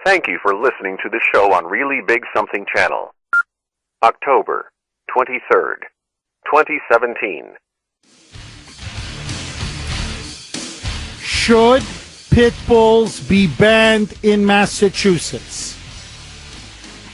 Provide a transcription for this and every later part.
Thank you for listening to the show on Really Big Something Channel. October 23rd, 2017. Should pit bulls be banned in Massachusetts?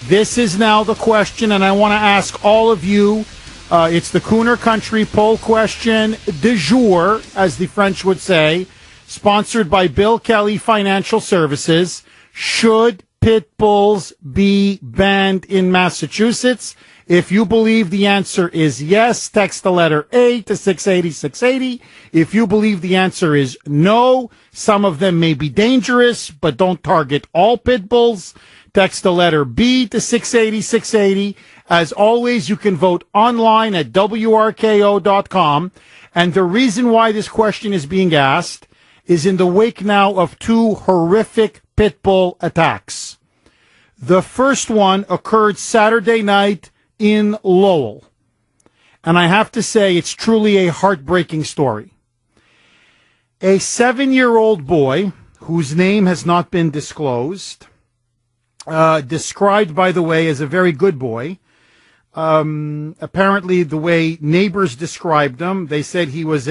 This is now the question, and I want to ask all of you. It's the Kuhner Country poll question du jour, as the French would say, sponsored by Bill Kelly Financial Services. Should pit bulls be banned in Massachusetts? If you believe the answer is yes, text the letter A to 680 680. If you believe the answer is no, some of them may be dangerous, but don't target all pit bulls, text the letter B to 680 680. As always, you can vote online at WRKO.com. And the reason why this question is being asked is in the wake now of two horrific pit bull attacks. The first one occurred Saturday night in Lowell. And I have to say, it's truly a heartbreaking story. A 7-year-old boy, whose name has not been disclosed, described, by the way, as a very good boy. Apparently, the way neighbors described him, they said he was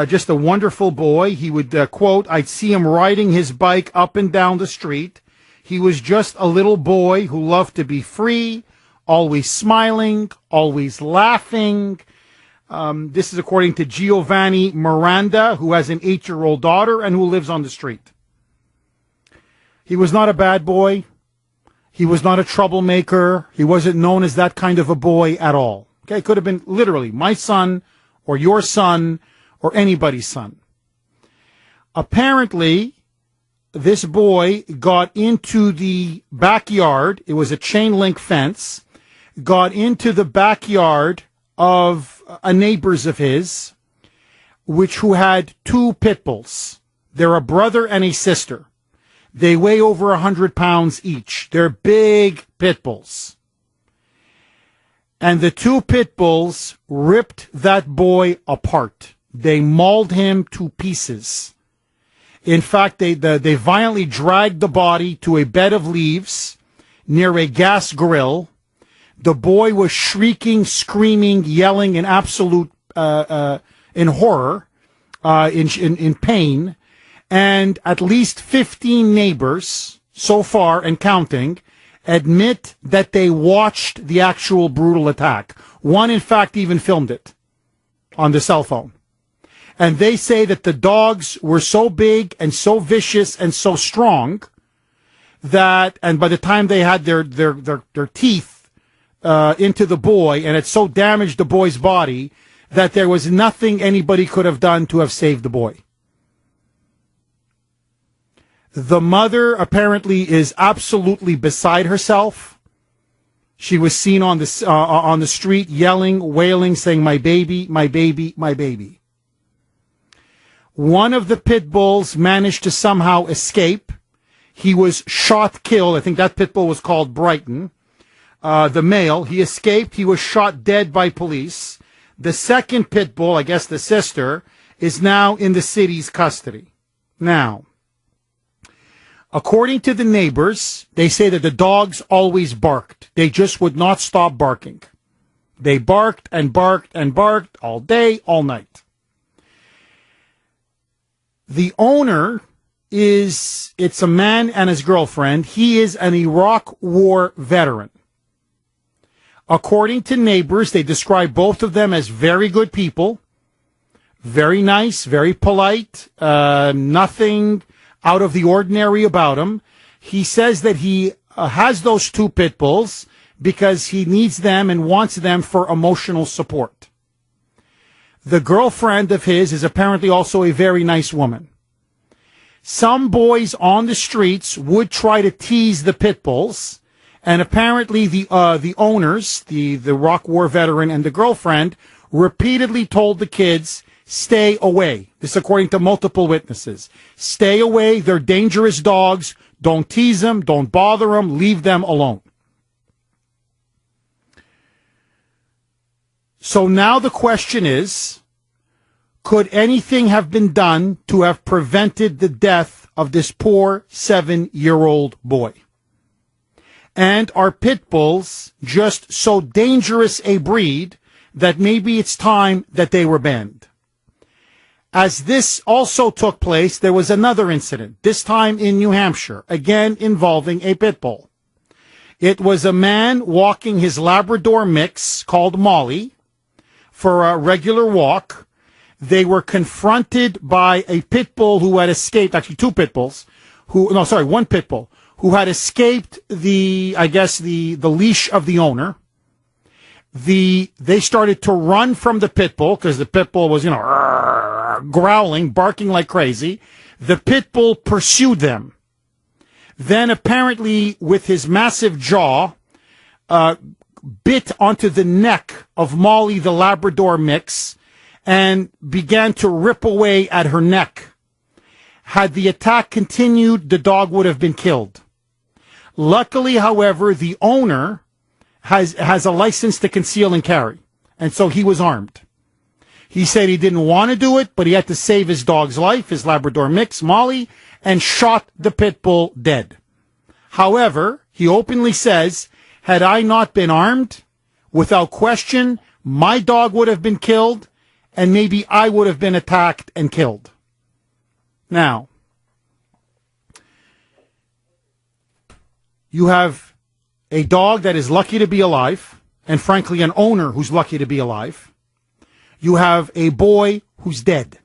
just a wonderful boy. He would, quote, I'd see him riding his bike up and down the street. He was just a little boy who loved to be free, always smiling, always laughing. This is according to Giovanni Miranda, who has an 8-year-old daughter and who lives on the street. He was not a bad boy. He was not a troublemaker. He wasn't known as that kind of a boy at all. Okay, could have been literally my son or your son or anybody's son. Apparently, this boy got into the backyard. It was a chain link fence. Got into the backyard of a neighbor's of his, who had two pit bulls. They're a brother and a sister. They weigh over 100 pounds each. They're big pit bulls. And the two pit bulls ripped that boy apart. They mauled him to pieces. In fact, they violently dragged the body to a bed of leaves near a gas grill. The boy was shrieking, screaming, yelling in absolute, in horror, in pain. And at least 15 neighbors, so far and counting, admit that they watched the actual brutal attack. One, in fact, even filmed it on the cell phone. And they say that the dogs were so big and so vicious and so strong that, and by the time they had their teeth into the boy, and it so damaged the boy's body that there was nothing anybody could have done to have saved the boy. The mother apparently is absolutely beside herself. She was seen on the street yelling, wailing, saying, "My baby, my baby, my baby." One of the pit bulls managed to somehow escape. He was shot, killed. I think that pit bull was called Brighton. The male, he escaped. He was shot dead by police. The second pit bull, I guess the sister, is now in the city's custody. Now, according to the neighbors, they say that the dogs always barked. They just would not stop barking. They barked and barked and barked all day, all night. The owner it's a man and his girlfriend. He is an Iraq War veteran. According to neighbors, they describe both of them as very good people. Very nice, very polite, nothing out of the ordinary about him. He says that he has those two pit bulls because he needs them and wants them for emotional support. The girlfriend of his is apparently also a very nice woman. Some boys on the streets would try to tease the pit bulls, and apparently the owners, the Iraq War veteran and the girlfriend, repeatedly told the kids, stay away. This according to multiple witnesses. Stay away. They're dangerous dogs. Don't tease them. Don't bother them. Leave them alone. So now the question is, could anything have been done to have prevented the death of this poor 7-year-old boy. And are pit bulls just so dangerous a breed that maybe it's time that they were banned? As this also took place, there was another incident, this time in New Hampshire, again involving a pit bull. It was a man walking his Labrador mix called Molly for a regular walk. They were confronted by a pit bull who had escaped, actually two pit bulls, one pit bull, who had escaped the leash of the owner. They started to run from the pit bull because the pit bull was, growling, barking like crazy. The pit bull pursued them. Then apparently with his massive jaw, bit onto the neck of Molly the Labrador mix and began to rip away at her neck. Had the attack continued, the dog would have been killed. Luckily, however, the owner has a license to conceal and carry, and so he was armed. He said he didn't want to do it, but he had to save his dog's life, his Labrador mix, Molly, and shot the pit bull dead. However, he openly says, had I not been armed, without question, my dog would have been killed, and maybe I would have been attacked and killed. Now, you have a dog that is lucky to be alive, and frankly, an owner who's lucky to be alive. You have a boy who's dead.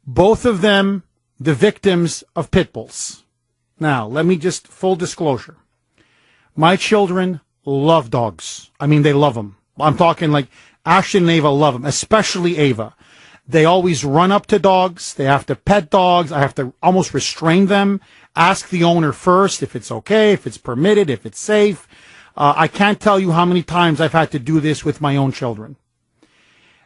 Both of them the victims of pit bulls. Now, let me just, full disclosure. My children love dogs. I mean, they love them. I'm talking like Ashton and Ava love them, especially Ava. They always run up to dogs. They have to pet dogs. I have to almost restrain them, ask the owner first if it's okay, if it's permitted, if it's safe. I can't tell you how many times I've had to do this with my own children.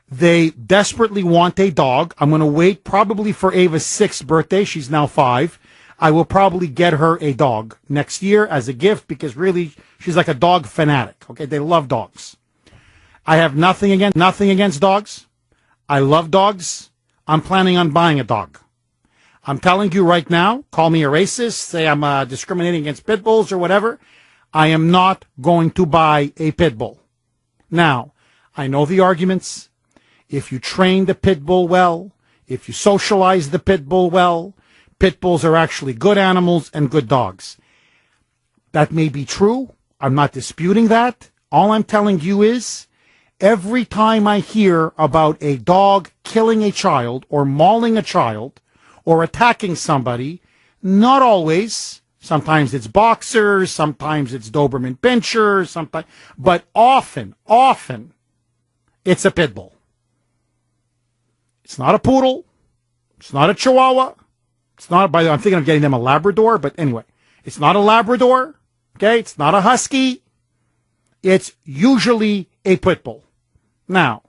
They desperately want a dog. I'm going to wait probably for Ava's 6th birthday. She's now 5. I will probably get her a dog next year as a gift because really she's like a dog fanatic. Okay, they love dogs. I have nothing against dogs. I love dogs. I'm planning on buying a dog. I'm telling you right now, call me a racist, say I'm discriminating against pit bulls or whatever. I am not going to buy a pit bull. Now, I know the arguments. If you train the pit bull well, if you socialize the pit bull well, pit bulls are actually good animals and good dogs. That may be true. I'm not disputing that. All I'm telling you is, every time I hear about a dog killing a child or mauling a child or attacking somebody, not always. Sometimes it's boxers, sometimes it's Doberman pinschers, but often, it's a pit bull. It's not a poodle. It's not a Chihuahua. It's not, by the way, I'm thinking of getting them a Labrador, but anyway, it's not a Labrador. Okay. It's not a Husky. It's usually a pit bull. Now,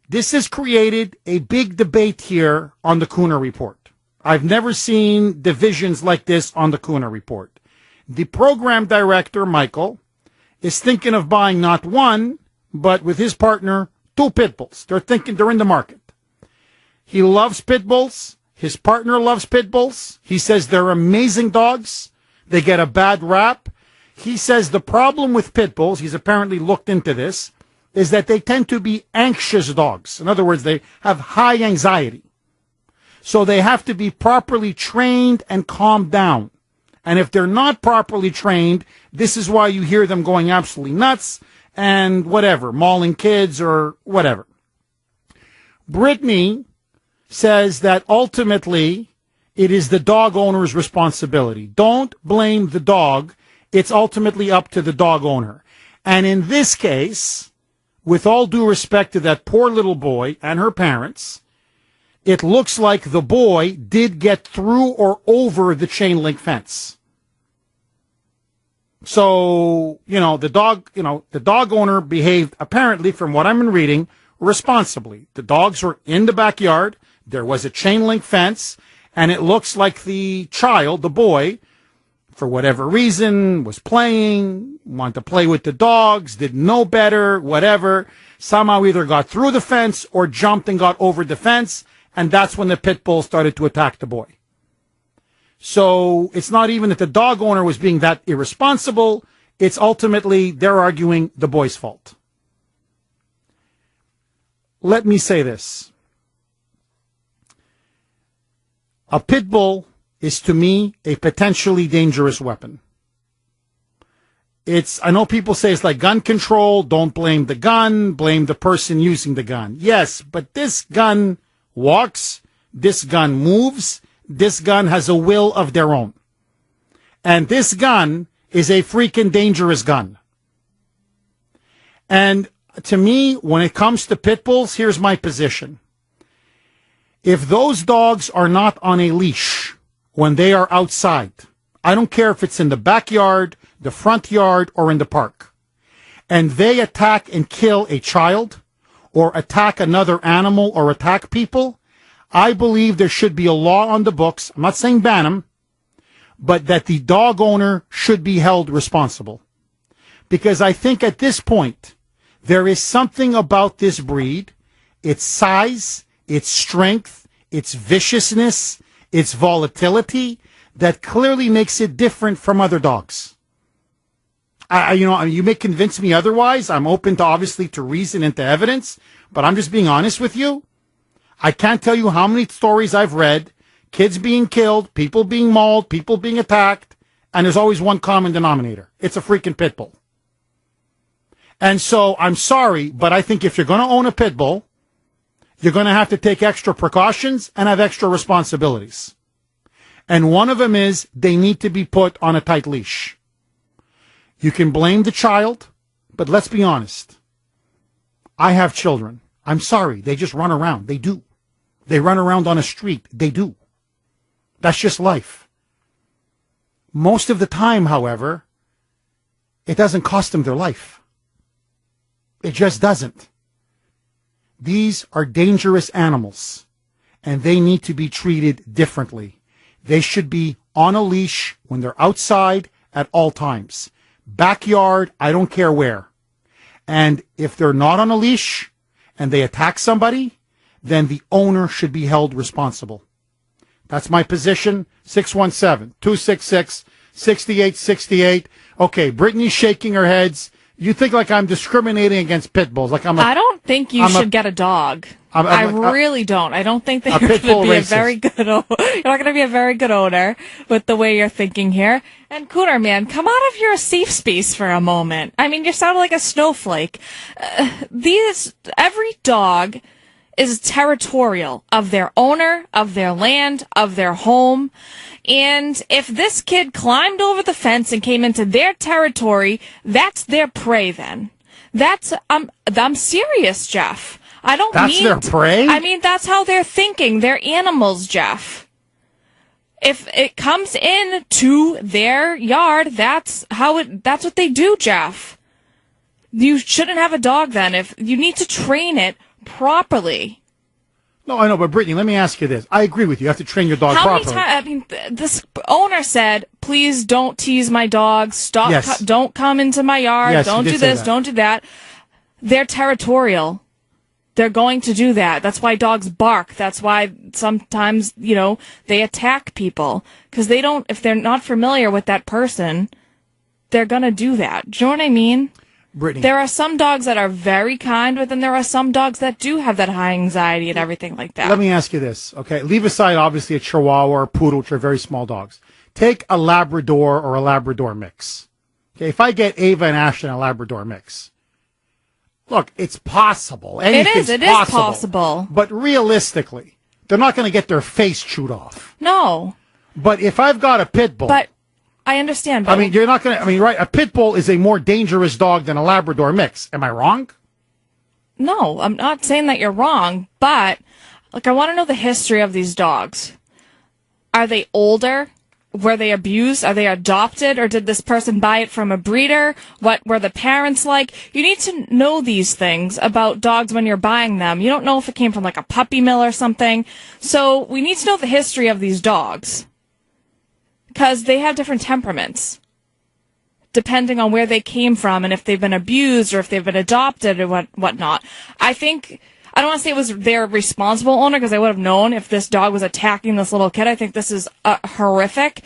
this has created a big debate here on the Kuhner Report. I've never seen divisions like this on the Kuhner Report. The program director, Michael, is thinking of buying not one, but with his partner, 2 pit bulls. They're in the market. He loves pit bulls. His partner loves pit bulls. He says they're amazing dogs. They get a bad rap. He says the problem with pit bulls, he's apparently looked into this, is that they tend to be anxious dogs. In other words, they have high anxiety. So they have to be properly trained and calmed down. And if they're not properly trained, this is why you hear them going absolutely nuts and whatever, mauling kids or whatever. Brittany says that ultimately it is the dog owner's responsibility. Don't blame the dog. It's ultimately up to the dog owner. And in this case, with all due respect to that poor little boy and her parents, it looks like the boy did get through or over the chain link fence. So, the dog owner behaved, apparently, from what I'm reading, responsibly. The dogs were in the backyard. There was a chain link fence, and it looks like the child, the boy, for whatever reason, was playing, wanted to play with the dogs, didn't know better, whatever. Somehow either got through the fence or jumped and got over the fence. and that's when the pit bull started to attack the boy. So it's not even that the dog owner was being that irresponsible. It's ultimately, they're arguing, the boy's fault. Let me say this. A pit bull is, to me, a potentially dangerous weapon. I know people say it's like gun control. Don't blame the gun, blame the person using the gun. Yes, but this gun walks, this gun moves, this gun has a will of their own. And this gun is a freaking dangerous gun. And to me, when it comes to pit bulls, here's my position. If those dogs are not on a leash when they are outside, I don't care if it's in the backyard, the front yard, or in the park, and they attack and kill a child, or attack another animal, or attack people, I believe there should be a law on the books. I'm not saying ban them, but that the dog owner should be held responsible. Because I think at this point, there is something about this breed, its size, its strength, its viciousness, its volatility, that clearly makes it different from other dogs. You may convince me otherwise. I'm open to, obviously, to reason and to evidence, but I'm just being honest with you. I can't tell you how many stories I've read, kids being killed, people being mauled, people being attacked, and there's always one common denominator. It's a freaking pit bull. And so, I'm sorry, but I think if you're going to own a pit bull, you're going to have to take extra precautions and have extra responsibilities. And one of them is they need to be put on a tight leash. You can blame the child, but let's be honest. I have children. I'm sorry, they just run around. They do. They run around on a street. They do. That's just life. Most of the time, however, it doesn't cost them their life. It just doesn't. These are dangerous animals, and they need to be treated differently. They should be on a leash when they're outside at all times. Backyard, I don't care where. And if they're not on a leash and they attack somebody, then the owner should be held responsible. That's my position. 617-266-6868. Okay, Brittany's shaking her heads. You think like I'm discriminating against pit bulls. I don't think you should get a dog. I really don't. I don't think that you're going to be a very good you're not going to be a very good owner with the way you're thinking here. And Kuhner, man, come out of your safe space for a moment. I mean, you sound like a snowflake. Every dog is territorial of their owner, of their land, of their home. And if this kid climbed over the fence and came into their territory, that's their prey then. I'm serious, Jeff. That's their prey? I mean, that's how they're thinking. They're animals, Jeff. If it comes in to their yard, that's what they do, Jeff. You shouldn't have a dog then. If you need to train it properly. No, I know, but Brittany, let me ask you this. I agree with you. You have to train your dog properly. How many times? This owner said, "Please don't tease my dog. Stop. Yes. Don't come into my yard. Yes, don't do this. Don't do that." They're territorial. They're going to do that. That's why dogs bark. That's why sometimes, they attack people. Because if they're not familiar with that person, they're going to do that. Do you know what I mean? Brittany. There are some dogs that are very kind, but then there are some dogs that do have that high anxiety and everything like that. Let me ask you this, okay? Leave aside, obviously, a Chihuahua or a Poodle, which are very small dogs. Take a Labrador or a Labrador mix. Okay, if I get Ava and Ashton a Labrador mix, look, it's possible. It is possible. But realistically, they're not going to get their face chewed off. No. But if I've got a pit bull... But I understand, but... you're not going to... right, a pit bull is a more dangerous dog than a Labrador mix. Am I wrong? No, I'm not saying that you're wrong, but, I want to know the history of these dogs. Are they older? Were they abused? Are they adopted? Or did this person buy it from a breeder? What were the parents like? You need to know these things about dogs when you're buying them. You don't know if it came from, a puppy mill or something. So we need to know the history of these dogs. Because they have different temperaments, depending on where they came from and if they've been abused or if they've been adopted or whatnot. I think I don't want to say it was their responsible owner because I would have known if this dog was attacking this little kid. I think this is horrific.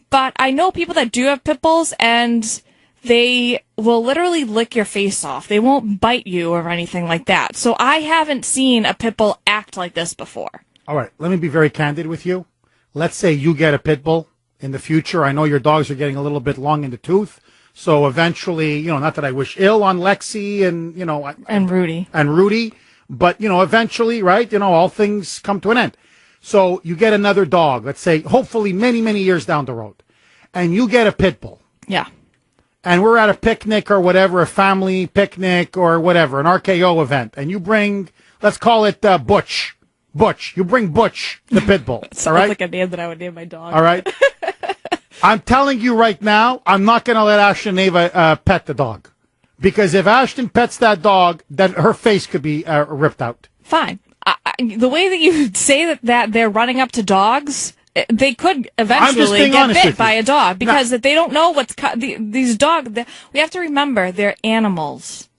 But I know people that do have pit bulls, and they will literally lick your face off. They won't bite you or anything like that. So I haven't seen a pit bull act like this before. All right, let me be very candid with you. Let's say you get a pit bull in the future. I know your dogs are getting a little bit long in the tooth. So eventually, not that I wish ill on Lexi and, And Rudy. And Rudy, but, eventually, right, all things come to an end. So you get another dog, let's say, hopefully many, many years down the road, and you get a pit bull. Yeah. And we're at a picnic or whatever, a family picnic or whatever, an RKO event, and you bring, let's call it Butch. Butch. You bring Butch, the pit bull. All right? Sounds like a name that I would name my dog. All right? I'm telling you right now, I'm not going to let Ashton Ava pet the dog. Because if Ashton pets that dog, then her face could be ripped out. Fine. The way that you say that they're running up to dogs, they could eventually get bit by a dog. Because they don't know these dogs, we have to remember, they're animals.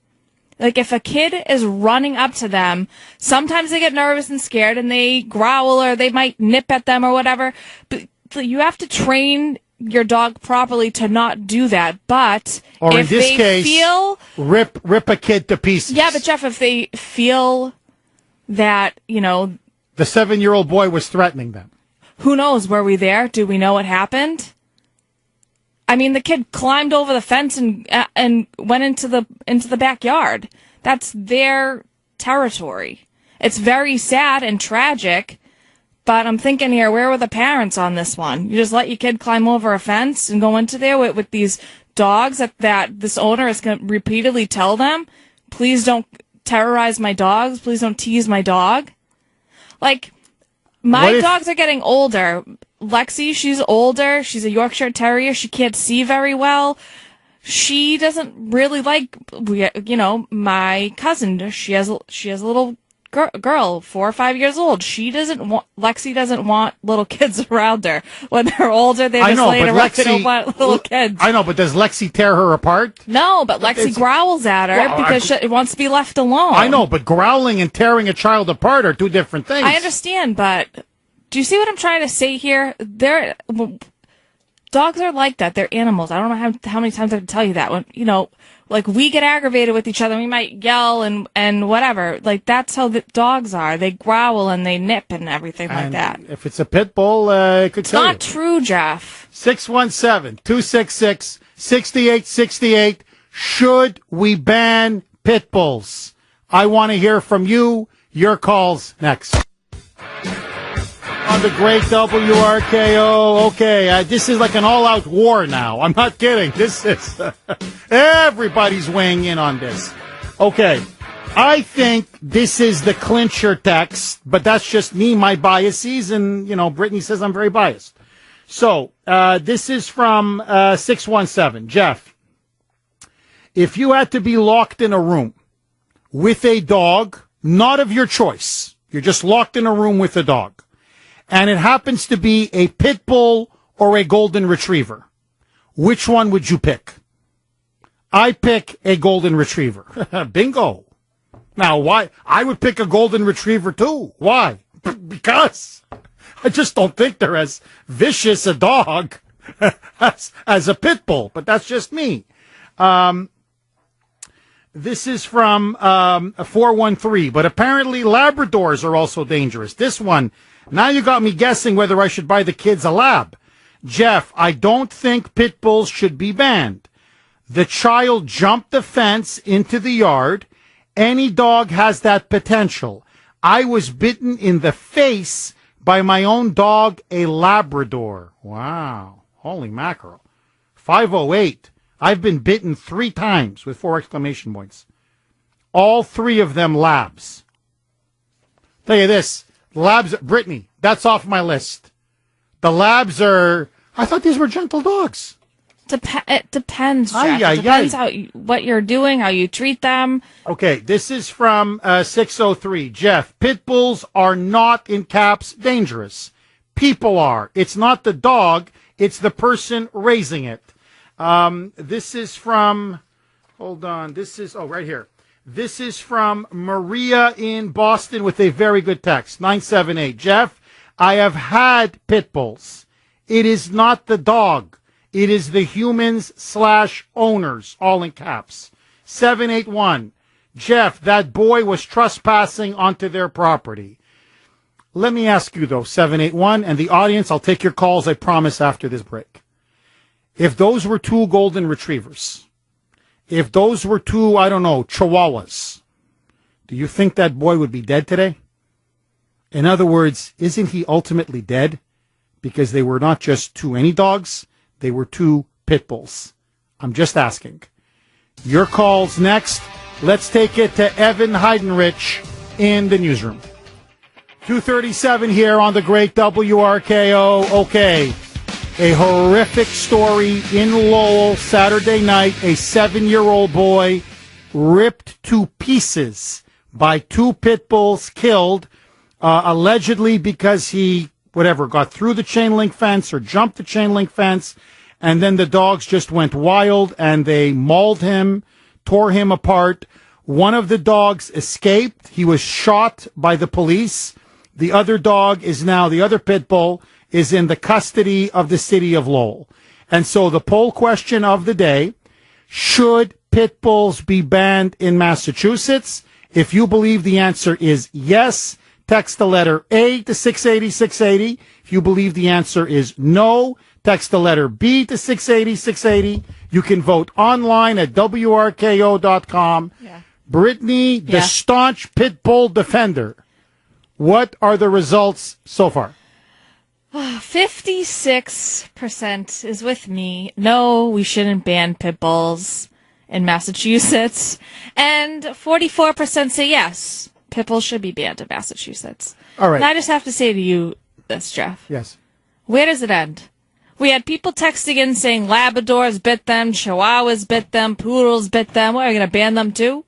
Like, if a kid is running up to them, sometimes they get nervous and scared and they growl or they might nip at them or whatever. But you have to train your dog properly to not do that. But or if in this they case, feel... rip a kid to pieces. Yeah, but Jeff, if they feel that, the 7-year-old boy was threatening them. Who knows? Were we there? Do we know what happened? I mean, the kid climbed over the fence and went into the backyard. That's their territory. It's very sad and tragic, but I'm thinking here, where were the parents on this one? You just let your kid climb over a fence and go into there with these dogs that this owner is going to repeatedly tell them, please don't terrorize my dogs, please don't tease my dog. Like, my dogs are getting older. Lexi, she's older. She's a Yorkshire Terrier. She can't see very well. She doesn't really like, my cousin. She has a little girl, 4 or 5 years old. Lexi doesn't want little kids around her. When they're older, they just lay around. They don't want little kids. I know, but does Lexi tear her apart? No, but Lexi growls at her because she wants to be left alone. I know, but growling and tearing a child apart are two different things. I understand, but do you see what I'm trying to say here? Dogs are like that. They're animals. I don't know how many times I have to tell you that. When, like, we get aggravated with each other. We might yell and whatever. Like, that's how the dogs are. They growl and they nip and everything like that. If it's a pit bull, it could tell you. It's not true, Jeff. 617-266-6868. Should we ban pit bulls? I want to hear from you. Your calls next. On the great WRKO. Okay, this is like an all-out war now. I'm not kidding. This is... everybody's weighing in on this. Okay, I think this is the clincher text, but that's just me, my biases, and, Brittany says I'm very biased. So, this is from 617. Jeff, if you had to be locked in a room with a dog, not of your choice, you're just locked in a room with a dog, and it happens to be a pit bull or a golden retriever, which one would you pick? I pick a golden retriever. Bingo. Now, why? I would pick a golden retriever too. Why? Because I just don't think they're as vicious a dog as a pit bull, but that's just me. This is from 413, but apparently Labradors are also dangerous. This one, now you got me guessing whether I should buy the kids a lab. Jeff, I don't think pit bulls should be banned. The child jumped the fence into the yard. Any dog has that potential. I was bitten in the face by my own dog, a Labrador. Wow. Holy mackerel. 508. I've been bitten 3 times with 4 exclamation points. All 3 of them labs. Tell you this. Labs, Brittany, that's off my list. The labs are, I thought these were gentle dogs. It depends, Jeff. It depends what you're doing, how you treat them. Okay, this is from 603. Jeff, pit bulls are not, in caps, dangerous. People are. It's not the dog, it's the person raising it. This is from, hold on, right here. This is from Maria in Boston with a very good text. 978. Jeff, I have had pit bulls. It is not the dog. It is the humans/owners, all in caps. 781. Jeff, that boy was trespassing onto their property. Let me ask you, though, 781, and the audience, I'll take your calls, I promise, after this break. If those were two golden retrievers, if those were two, I don't know, chihuahuas, do you think that boy would be dead today? In other words, isn't he ultimately dead? Because they were not just two any dogs, they were two pit bulls. I'm just asking. Your calls next. Let's take it to Evan Heidenrich in the newsroom. 2:37 here on the great WRKO. Okay, a horrific story in Lowell Saturday night. A 7-year-old boy ripped to pieces by two pit bulls, killed, allegedly because he, got through the chain link fence or jumped the chain link fence, and then the dogs just went wild and they mauled him, tore him apart. One of the dogs escaped. He was shot by the police. The other the other pit bull is in the custody of the city of Lowell. And so the poll question of the day, should pit bulls be banned in Massachusetts? If you believe the answer is yes, text the letter A to 680 680. If you believe the answer is no, text the letter B to 680 680. You can vote online at WRKO.com. Yeah. Brittany, the staunch pit bull defender. What are the results so far? 56% is with me. No, we shouldn't ban pit bulls in Massachusetts. And 44% say yes, pit bulls should be banned in Massachusetts. All right. And I just have to say to you this, Jeff. Yes. Where does it end? We had people texting in saying Labradors bit them, Chihuahuas bit them, Poodles bit them. What, are we going to ban them too?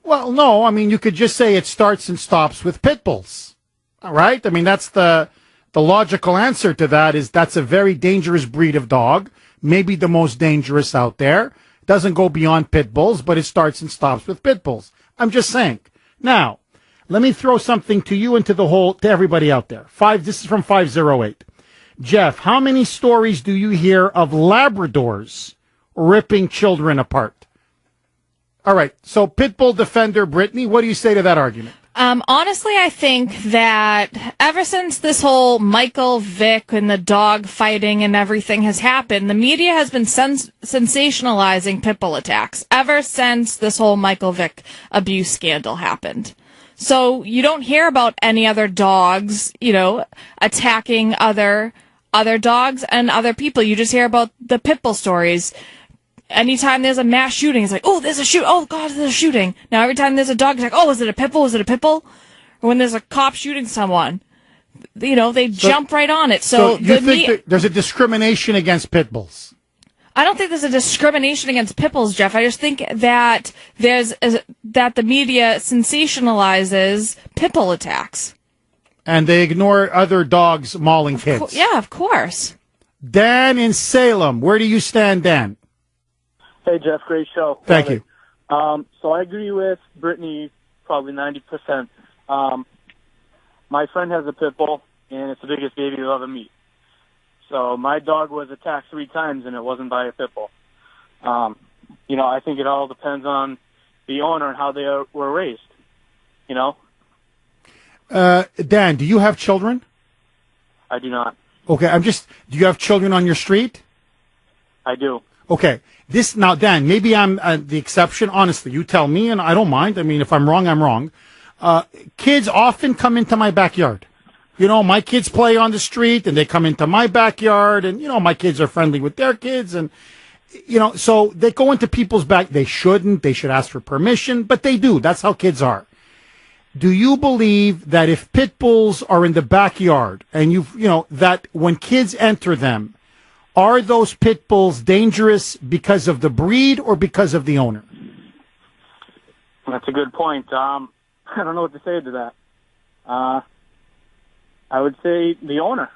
Well, no. I mean, you could just say it starts and stops with pit bulls. All right? I mean, that's the logical answer to that is that's a very dangerous breed of dog, maybe the most dangerous out there. Doesn't go beyond pit bulls, but it starts and stops with pit bulls. I'm just saying. Now, let me throw something to you and to everybody out there. This is from 508. Jeff, how many stories do you hear of Labradors ripping children apart? All right. So pit bull defender Brittany, what do you say to that argument? Honestly, I think that ever since this whole Michael Vick and the dog fighting and everything has happened, the media has been sensationalizing pit bull attacks ever since this whole Michael Vick abuse scandal happened. So you don't hear about any other dogs, attacking other dogs and other people. You just hear about the pit bull stories. Anytime there's a mass shooting, it's like, oh, there's a shoot. Oh, God, there's a shooting. Now, every time there's a dog, it's like, oh, is it a pit bull? Is it a pit bull? Or when there's a cop shooting someone, they jump right on it. So you think there's a discrimination against pit bulls? I don't think there's a discrimination against pit bulls, Jeff. I just think that that the media sensationalizes pit bull attacks. And they ignore other dogs mauling kids. Yeah, of course. Dan in Salem, where do you stand, Dan? Hey, Jeff, great show. Thank you. So I agree with Brittany probably 90%. My friend has a pit bull, and it's the biggest baby you'll ever meet. So my dog was attacked 3 times, and it wasn't by a pit bull. I think it all depends on the owner and how they were raised, Dan, do you have children? I do not. Okay, do you have children on your street? I do. Okay. Now, Dan, maybe I'm the exception. Honestly, you tell me, and I don't mind. I mean, if I'm wrong, I'm wrong. Kids often come into my backyard. My kids play on the street, and they come into my backyard, and, my kids are friendly with their kids, and, so they go into people's They shouldn't. They should ask for permission, but they do. That's how kids are. Do you believe that if pit bulls are in the backyard, and that when kids enter them, are those pit bulls dangerous because of the breed or because of the owner? That's a good point. I don't know what to say to that. I would say the owner.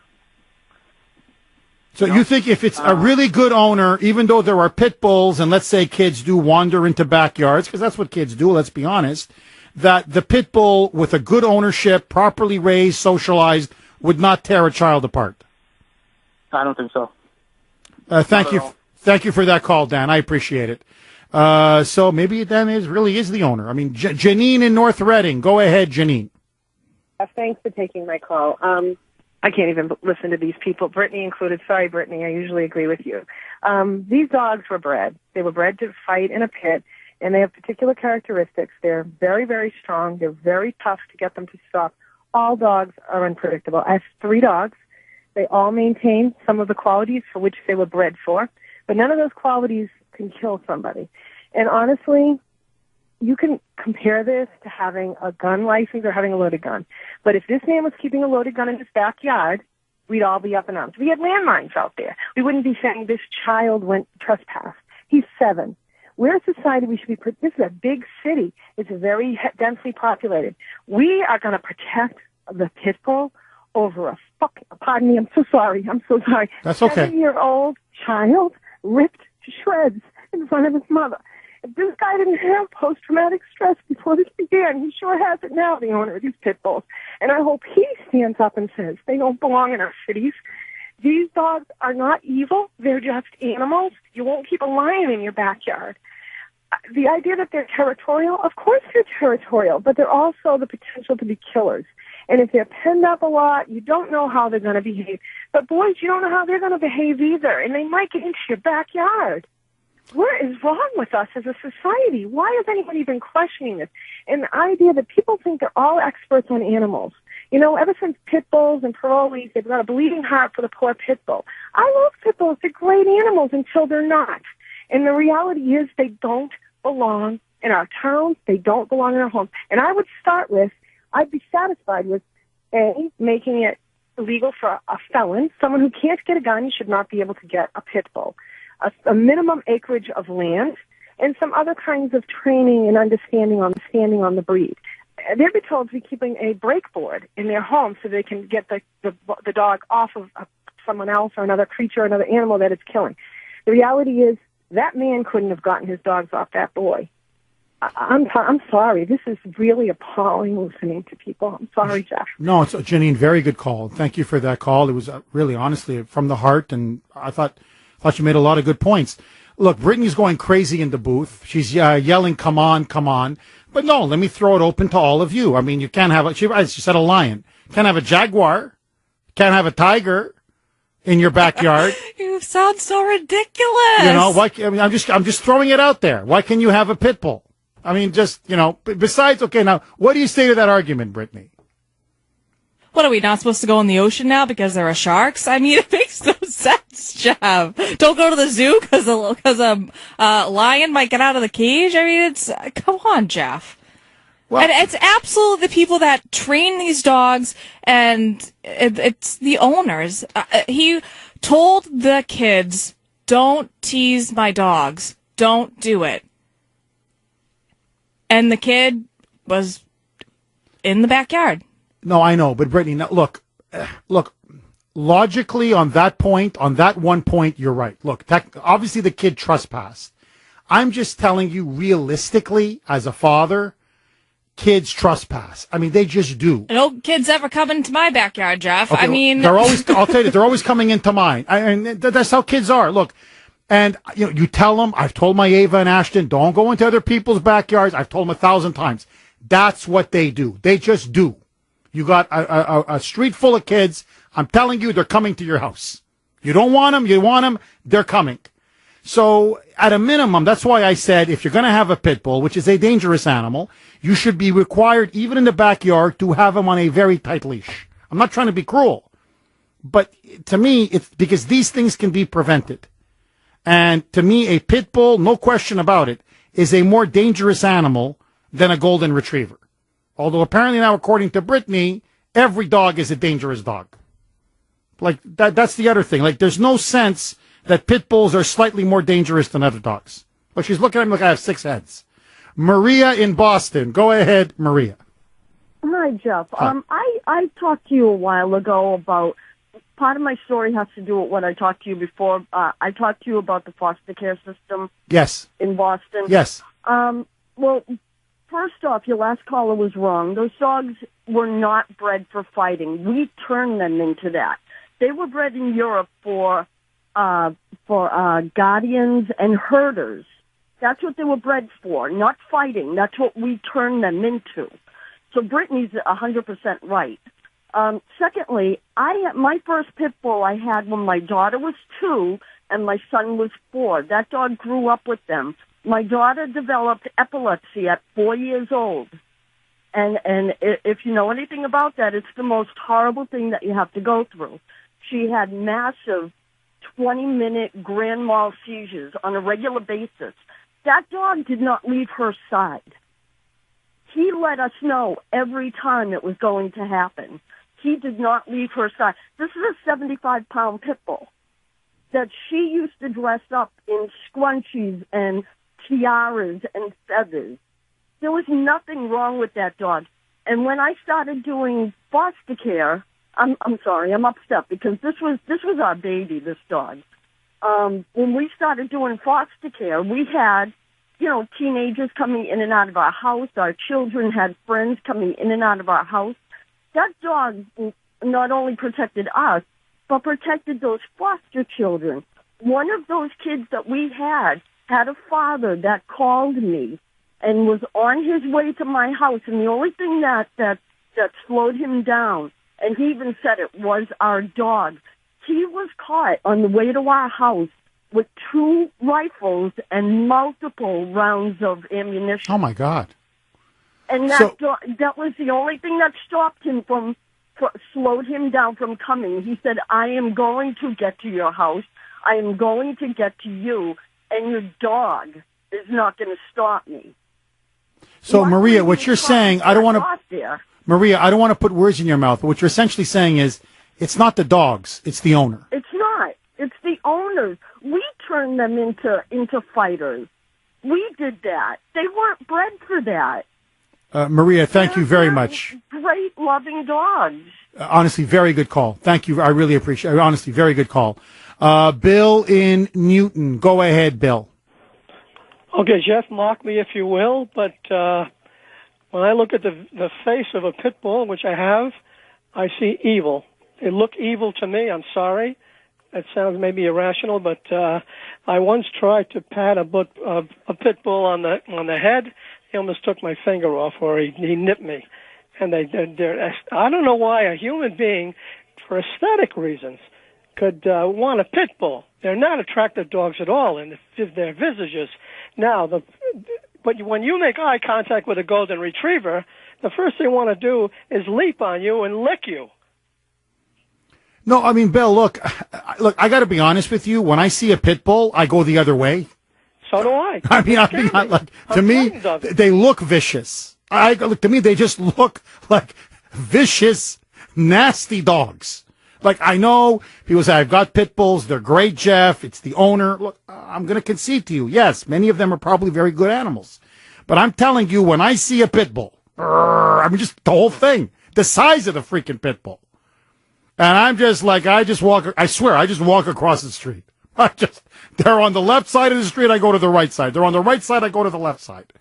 So you think if it's a really good owner, even though there are pit bulls, and let's say kids do wander into backyards, because that's what kids do, let's be honest, that the pit bull with a good ownership, properly raised, socialized, would not tear a child apart? I don't think so. Thank you. Thank you for that call, Dan. I appreciate it. So maybe Dan really is the owner. I mean, Janine in North Reading. Go ahead, Janine. Thanks for taking my call. I can't even listen to these people, Brittany included. Sorry, Brittany, I usually agree with you. These dogs were bred. They were bred to fight in a pit, and they have particular characteristics. They're very, very strong. They're very tough to get them to stop. All dogs are unpredictable. I have 3 dogs. They all maintain some of the qualities for which they were bred for, but none of those qualities can kill somebody. And honestly, you can compare this to having a gun license or having a loaded gun. But if this man was keeping a loaded gun in his backyard, we'd all be up in arms. We had landmines out there. We wouldn't be saying this child went trespass. He's 7. We're a society, we should be, this is a big city. It's very densely populated. We are going to protect the pit bull over a pardon me, I'm so sorry. That's okay. 7-year-old child ripped to shreds in front of his mother. If this guy didn't have post-traumatic stress before this began, he sure has it now, the owner of these pit bulls. And I hope he stands up and says they don't belong in our cities. These dogs are not evil. They're just animals. You won't keep a lion in your backyard. The idea that they're territorial, of course they're territorial, but they're also the potential to be killers. And if they're penned up a lot, you don't know how they're going to behave. But boys, you don't know how they're going to behave either, and they might get into your backyard. What is wrong with us as a society? Why is anyone even questioning this? And the idea that people think they're all experts on animals. You know, ever since pit bulls and parolees, they've got a bleeding heart for the poor pit bull. I love pit bulls. They're great animals until they're not. And the reality is they don't belong in our towns. They don't belong in our homes. And I would start with, I'd be satisfied with, A, making it illegal for a felon. Someone who can't get a gun should not be able to get a pit bull. A minimum acreage of land, and some other kinds of training and understanding on the breed. They'd be told to be keeping a break board in their home so they can get the dog off of someone else or another creature or another animal that it's killing. The reality is that man couldn't have gotten his dogs off that boy. I'm sorry. This is really appalling listening to people. I'm sorry, Jeff. No, it's Janine. Very good call. Thank you for that call. It was really, honestly, from the heart, and I thought you made a lot of good points. Look, Brittany's going crazy in the booth. She's yelling, "Come on, come on!" But no, let me throw it open to all of you. I mean, you can't have she said a lion. Can't have a jaguar. Can't have a tiger in your backyard. You sound so ridiculous. You know, why? I mean, I'm just throwing it out there. Why can you have a pit bull? I mean, just, you know, besides, okay, now, what do you say to that argument, Brittany? What, are we not supposed to go in the ocean now because there are sharks? I mean, it makes no sense, Jeff. Don't go to the zoo because a lion might get out of the cage. I mean, come on, Jeff. Well, and it's absolutely the people that train these dogs, and it's the owners. He told the kids, don't tease my dogs. Don't do it. And the kid was in the backyard. No, I know, but Brittany, now, look, logically on that one point, you're right. Look, obviously the kid trespassed. I'm just telling you realistically, as a father, kids trespass. I mean, they just do. No kids ever come into my backyard, Jeff. Okay, I mean, I'll tell you, they're always coming into mine. That's how kids are. Look. And, you know, you tell them, I've told my Ava and Ashton, don't go into other people's backyards. I've told them 1,000 times. That's what they do. They just do. You got a street full of kids. I'm telling you, they're coming to your house. You don't want them, they're coming. So, at a minimum, that's why I said, if you're going to have a pit bull, which is a dangerous animal, you should be required, even in the backyard, to have them on a very tight leash. I'm not trying to be cruel. But to me, it's because these things can be prevented. And to me, a pit bull, no question about it, is a more dangerous animal than a golden retriever. Although apparently now, according to Brittany, every dog is a dangerous dog. Like, that's the other thing. Like, there's no sense that pit bulls are slightly more dangerous than other dogs. But she's looking at me like I have 6 heads. Maria in Boston. Go ahead, Maria. Hi, Jeff. Hi. I talked to you a while ago about part of my story has to do with what I talked to you before. I talked to you about the foster care system. Yes. In Boston. Yes. Well, first off, your last caller was wrong. Those dogs were not bred for fighting. We turned them into that. They were bred in Europe for guardians and herders. That's what they were bred for, not fighting. That's what we turned them into. So Brittany's 100% right. Secondly, my first pit bull I had when my daughter was 2 and my son was 4. That dog grew up with them. My daughter developed epilepsy at 4 years old. And if you know anything about that, it's the most horrible thing that you have to go through. She had massive 20-minute grand mal seizures on a regular basis. That dog did not leave her side. He let us know every time it was going to happen. He did not leave her side. This is a 75-pound pit bull that she used to dress up in scrunchies and tiaras and feathers. There was nothing wrong with that dog. And when I started doing foster care, I'm sorry, I'm upset because this was our baby, this dog. When we started doing foster care, we had, teenagers coming in and out of our house. Our children had friends coming in and out of our house. That dog not only protected us, but protected those foster children. One of those kids that we had a father that called me and was on his way to my house, and the only thing that slowed him down, and he even said it, was our dog. He was caught on the way to our house with 2 rifles and multiple rounds of ammunition. Oh, my God. And that was the only thing that stopped him slowed him down from coming. He said, I am going to get to your house. I am going to get to you, and your dog is not going to stop me. So, Maria, what you're saying, I don't want to... Maria, I don't want to put words in your mouth, but what you're essentially saying is it's not the dogs, it's the owner. It's not. It's the owners. We turned them into fighters. We did that. They weren't bred for that. Maria, thank you very much. Great, loving dogs. Honestly, very good call. Thank you. I really appreciate it. Honestly, very good call. Bill in Newton. Go ahead, Bill. Okay, Jeff, mock me if you will, but when I look at the face of a pit bull, which I have, I see evil. It looked evil to me. I'm sorry. That sounds maybe irrational, but I once tried to pat a pit bull on the head. He almost took my finger off, or he nipped me. And I don't know why a human being, for aesthetic reasons, could want a pit bull. They're not attractive dogs at all in their visages. Now, but when you make eye contact with a golden retriever, the first thing they want to do is leap on you and lick you. No, I mean, Bill, look, I got to be honest with you. When I see a pit bull, I go the other way. So do I. To me, they look vicious. To me, they just look like vicious, nasty dogs. Like, I know people say, I've got pit bulls. They're great, Jeff. It's the owner. Look, I'm going to concede to you. Yes, many of them are probably very good animals. But I'm telling you, when I see a pit bull, I mean, just the whole thing, the size of the freaking pit bull. And I'm just like, I just walk across the street. They're on the left side of the street, I go to the right side. They're on the right side, I go to the left side.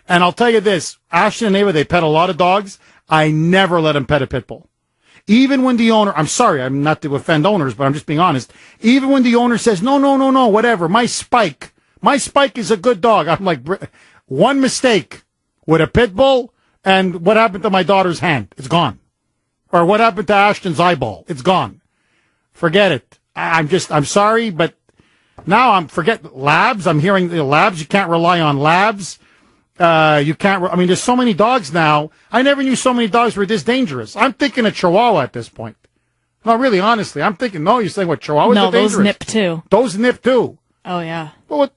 And I'll tell you this, Ashton and Ava, they pet a lot of dogs. I never let them pet a pit bull. Even when the owner, I'm sorry, I'm not to offend owners, but I'm just being honest. Even when the owner says, no, whatever, my Spike is a good dog. I'm like, one mistake with a pit bull, and what happened to my daughter's hand? It's gone. Or what happened to Ashton's eyeball? It's gone. Forget it. I'm sorry, but now forget labs. I'm hearing the labs. You can't rely on labs. You can't, I mean, there's so many dogs now. I never knew so many dogs were this dangerous. I'm thinking a Chihuahua at this point. No, really, honestly, I'm thinking, no, you're saying what, Chihuahuas are dangerous? No, those nip too. Those nip too. Oh, yeah. Well,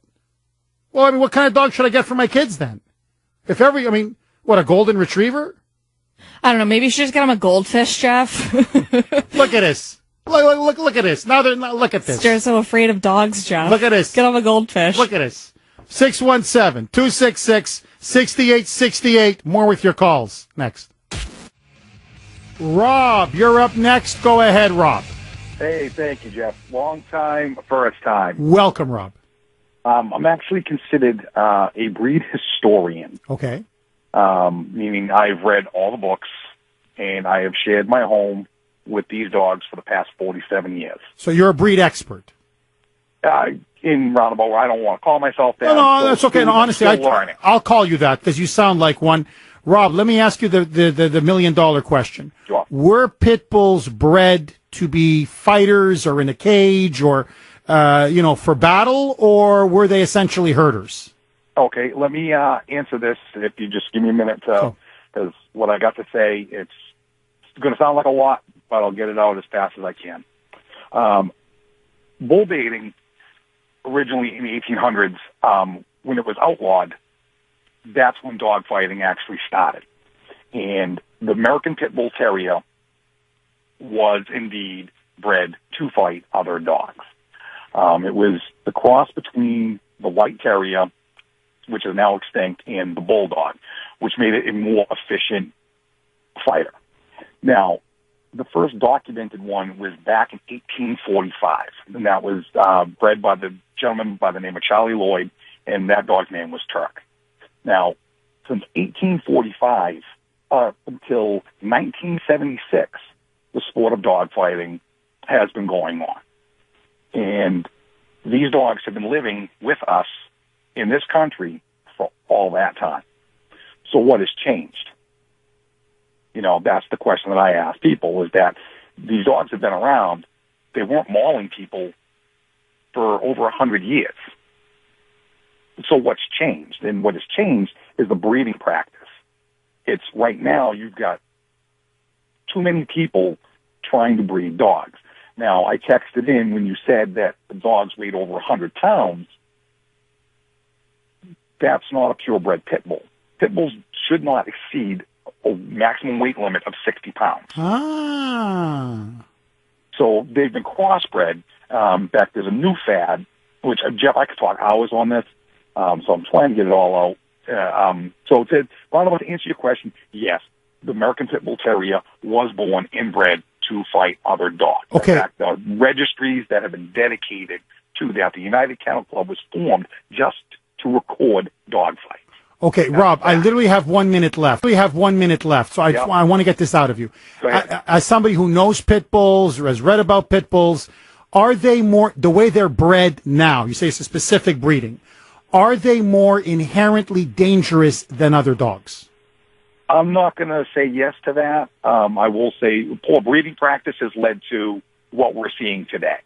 I mean, what kind of dog should I get for my kids then? What, a golden retriever? I don't know. Maybe you should just get them a goldfish, Jeff. Look at this. Look at this. Look at this. You're so afraid of dogs, Jeff. Look at this. Get them a goldfish. Look at this. 617-266-6868. More with your calls. Next. Rob, you're up next. Go ahead, Rob. Hey, thank you, Jeff. Long time, first time. Welcome, Rob. I'm actually considered a breed historian, Okay. meaning I've read all the books, and I have shared my home with these dogs for the past 47 years. So you're a breed expert. In roundabout, I don't want to call myself that. No, that's okay. No, honestly, learning. I'll call you that because you sound like one. Rob, let me ask you the $1 million question. Sure. Were pit bulls bred to be fighters or in a cage or, for battle, or were they essentially herders? Okay, let me answer this if you just give me a minute to, because what I got to say, it's going to sound like a lot, but I'll get it out as fast as I can. Bull baiting, originally in the 1800s, when it was outlawed, that's when dog fighting actually started. And the American Pit Bull Terrier was indeed bred to fight other dogs. It was the cross between the White Terrier, which is now extinct, and the Bulldog, which made it a more efficient fighter. Now, the first documented one was back in 1845, and that was bred by the gentleman by the name of Charlie Lloyd, and that dog's name was Turk. Now, since 1845 until 1976, the sport of dog fighting has been going on. And these dogs have been living with us in this country for all that time. So what has changed? That's the question that I ask people, is that these dogs have been around. They weren't mauling people for over 100 years. So what's changed? And what has changed is the breeding practice. It's right now you've got too many people trying to breed dogs. Now, I texted in when you said that the dogs weighed over 100 pounds. That's not a purebred pit bull. Pit bulls should not exceed a maximum weight limit of 60 pounds. Ah. So they've been crossbred. In fact, there's a new fad, which, Jeff, I could talk hours on this, so I'm trying to get it all out. So to answer your question, yes, the American Pit Bull Terrier was born inbred to fight other dogs. Okay. In fact, the registries that have been dedicated to that, the United Kennel Club was formed just to record dog fights. Okay, Rob, I literally have 1 minute left. So I want to get this out of you. As somebody who knows pit bulls or has read about pit bulls, are they more, the way they're bred now, you say it's a specific breeding, are they more inherently dangerous than other dogs? I'm not going to say yes to that. I will say poor breeding practice has led to what we're seeing today.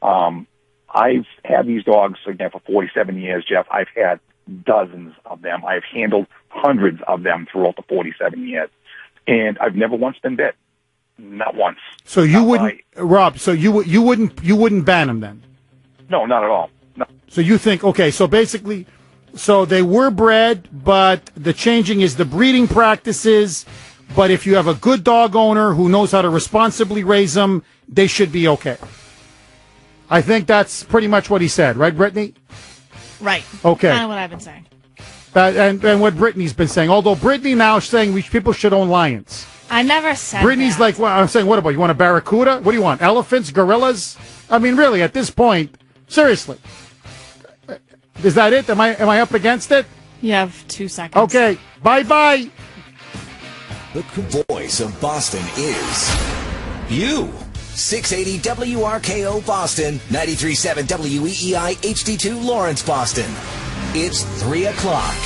I've had these dogs, again, for 47 years, Jeff. I've had dozens of them. I've handled hundreds of them throughout the 47 years. And I've never once been bit. Not once. So you wouldn't, Rob, so you wouldn't ban them then? No, not at all. No. So you think, okay, so basically, so they were bred, but the changing is the breeding practices. But if you have a good dog owner who knows how to responsibly raise them, they should be okay. I think that's pretty much what he said, right, Brittany? Right. Okay. Kind of what I've been saying. And what Brittany's been saying. Although Brittany now is saying people should own lions. I never said Brittany's that. like, well, I'm saying, what about, you want a barracuda? What do you want, elephants, gorillas? I mean, really, at this point, seriously. Is that it? Am I up against it? You have 2 seconds. Okay. Bye-bye. The voice of Boston is you. 680 WRKO Boston, 93.7 WEEI HD2 Lawrence, Boston. It's 3 o'clock.